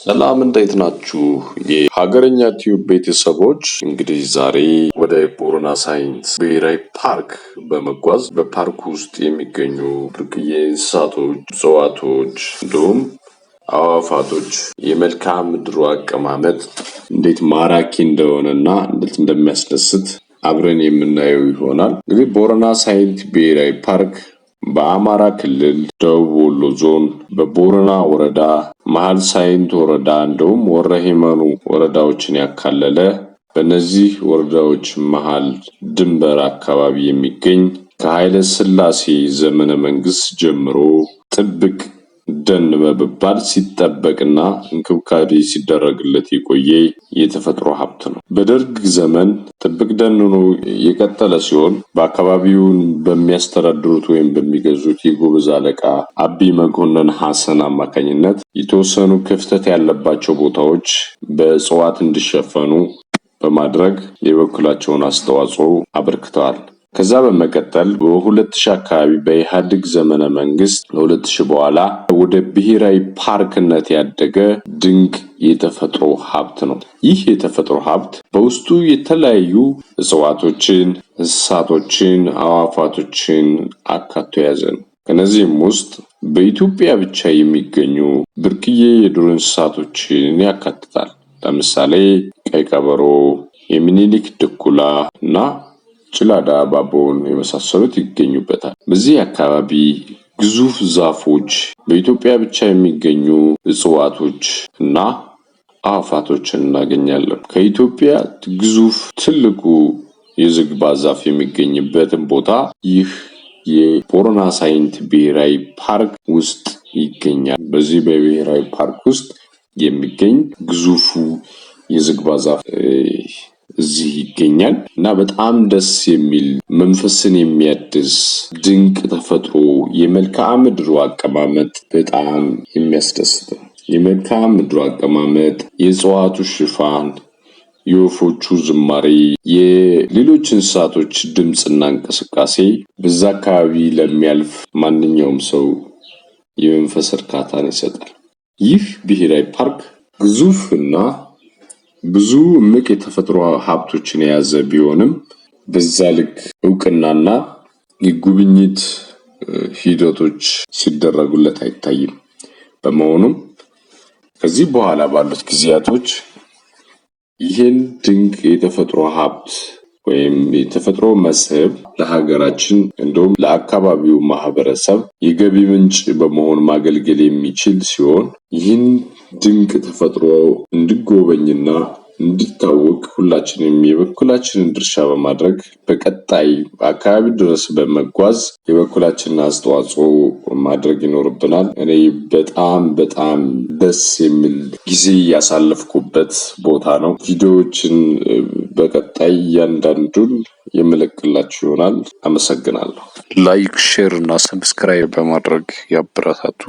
ሰላም እንዴት ናችሁ? የሀገረኛ ቲዩብ ቤተሰቦች እንግዲህ ዛሬ ወደ ቦረና ሳይንስ ብሔራዊ ፓርክ በመጓዝ በፓርክ ውስጥ የሚገኙ ብርቅዬ እንስሳቶች፣ እጽዋቶች እንዲሁም አዕዋፋቶች የመልክዓ ምድሩ አቀማመጥ እንዴት ማራኪ እንደሆነና እንዴት እንደሚያስደስት አብረን የምናየው ይሆናል። እንግዲህ ቦረና ሳይንስ ብሔራዊ ፓርክ በአማራ ክልል ደቡብ ወሎ ዞን በቦረና ወረዳ መሃል ሳይንት ወረዳ እንዲሁም ወረሂመኑ ወረዳዎችን ያካለለ በእነዚህ ወረዳዎች መሃል ድንበር አካባቢ የሚገኝ ከኃይለ ሥላሴ ዘመነ መንግስት ጀምሮ ጥብቅ ደን በመባል ሲጠበቅና እንክብካቤ ሲደረግለት የቆየ የተፈጥሮ ሀብት ነው። በደርግ ዘመን ጥብቅ ደን ሆኖ የቀጠለ ሲሆን በአካባቢውን በሚያስተዳድሩት ወይም በሚገዙት የጎበዝ አለቃ አቢ መኮንን ሐሰን አማካኝነት የተወሰኑ ክፍተት ያለባቸው ቦታዎች በእጽዋት እንዲሸፈኑ በማድረግ የበኩላቸውን አስተዋጽኦ አበርክተዋል። ከዛ በመቀጠል በ2000 አካባቢ በኢህአዴግ ዘመነ መንግስት ከ2000 በኋላ ወደ ብሔራዊ ፓርክነት ያደገ ድንቅ የተፈጥሮ ሀብት ነው። ይህ የተፈጥሮ ሀብት በውስጡ የተለያዩ እጽዋቶችን፣ እንስሳቶችን፣ አዕዋፋቶችን አካቶ የያዘ ነው። ከነዚህም ውስጥ በኢትዮጵያ ብቻ የሚገኙ ብርቅዬ የዱር እንስሳቶችን ያካትታል። ለምሳሌ ቀይ ቀበሮ፣ የሚኒሊክ ድኩላ እና ጭላዳ ባቦን የመሳሰሉት ይገኙበታል። በዚህ አካባቢ ግዙፍ ዛፎች፣ በኢትዮጵያ ብቻ የሚገኙ እጽዋቶች እና አዕዋፋቶችን እናገኛለን። ከኢትዮጵያ ግዙፍ ትልቁ የዝግባ ዛፍ የሚገኝበትን ቦታ ይህ የቦረና ሳይንስ ብሔራዊ ፓርክ ውስጥ ይገኛል። በዚህ በብሔራዊ ፓርክ ውስጥ የሚገኝ ግዙፉ የዝግባ ዛፍ እዚህ ይገኛል እና በጣም ደስ የሚል መንፈስን የሚያድስ ድንቅ ተፈጥሮ የመልክዓ ምድሩ አቀማመጥ በጣም የሚያስደስት ነው። የመልክዓ ምድሩ አቀማመጥ፣ የእጽዋቱ ሽፋን፣ የወፎቹ ዝማሬ፣ የሌሎች እንስሳቶች ድምፅና እንቅስቃሴ በዛ አካባቢ ለሚያልፍ ማንኛውም ሰው የመንፈስ እርካታን ይሰጣል። ይህ ብሔራዊ ፓርክ ግዙፍና ብዙ እምቅ የተፈጥሮ ሀብቶችን የያዘ ቢሆንም በዛ ልክ እውቅናና የጉብኝት ሂደቶች ሲደረጉለት አይታይም። በመሆኑም ከዚህ በኋላ ባሉት ጊዜያቶች ይህን ድንቅ የተፈጥሮ ሀብት ወይም የተፈጥሮ መስህብ ለሀገራችን እንዲሁም ለአካባቢው ማህበረሰብ የገቢ ምንጭ በመሆን ማገልገል የሚችል ሲሆን ይህን ድንቅ ተፈጥሮ እንዲጎበኝና እንዲታወቅ ሁላችንም የበኩላችንን ድርሻ በማድረግ በቀጣይ በአካባቢ ድረስ በመጓዝ የበኩላችንን አስተዋጽኦ ማድረግ ይኖርብናል። እኔ በጣም ደስ የሚል ጊዜ ያሳለፍኩበት ቦታ ነው። ቪዲዮዎችን በቀጣይ እያንዳንዱን የምለቅላችሁ ይሆናል። አመሰግናለሁ። ላይክ፣ ሼር እና ሰብስክራይብ በማድረግ ያበረታቱ።